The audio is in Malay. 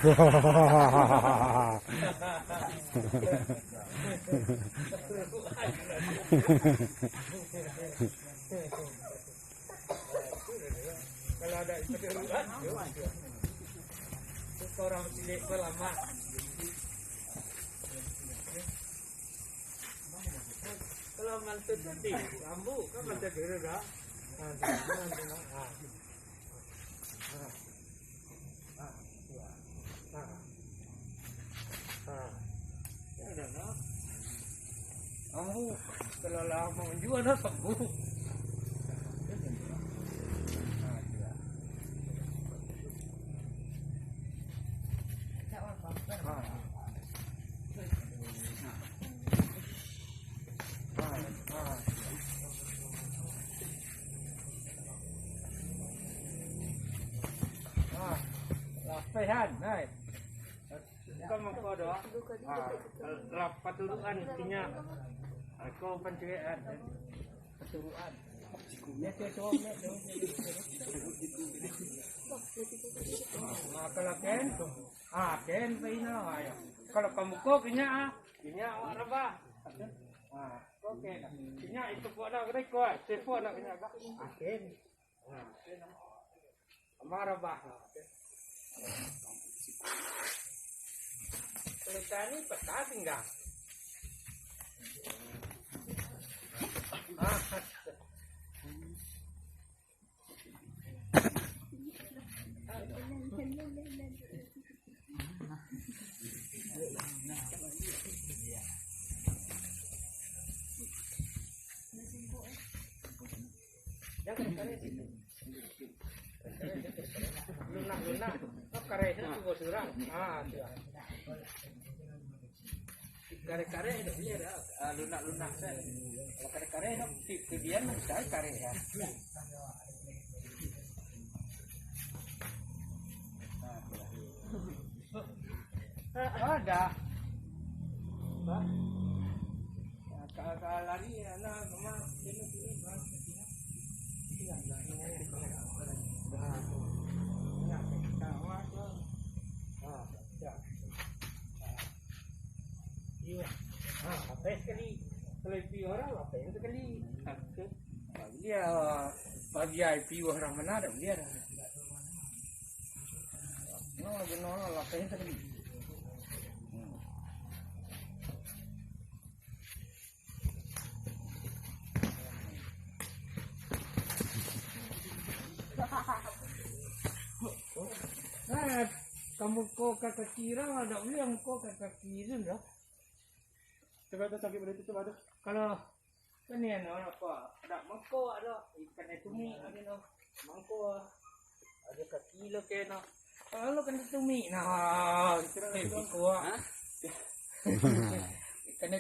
Kalau ada keseruan, orang cilik lama. Kalau mantu tadi, lambu kan mantu dulu dah. Lambu kalau lama menjual dah sembuh. Lapehan, naik. Kau mau kau doa? Rapat turuan punya. Kau penceriaan, turuan. Ya cocok. Kalau ken, ken pina ayo. Kalau kamu kau punya awak rabah. Oke, punya itu buat nak rekod, telefon nak punya agak. Ken. Marabah. Kalau ni peta tinggal. Lunak, kare itu juga surang. Kare itu dia dah. Lunak saya. Kalau kare itu kemudian saya kare ya. Ada. Kalau lari anak rumah ini. Apa sekali lebih orang apa yang sekali dia bagi IP orang mana ada dia dah. No apa yang sekali. Kamu kok kakak kira ada yang kok kakak kira dah. Coba tu sakit boleh tutup ada. Kalau kan ni apa? Ada mangko ada ikan tumi ada no. Mangko ada kaki lo ke no. Kalau kan tumi nah, kira itu kuah. Ikan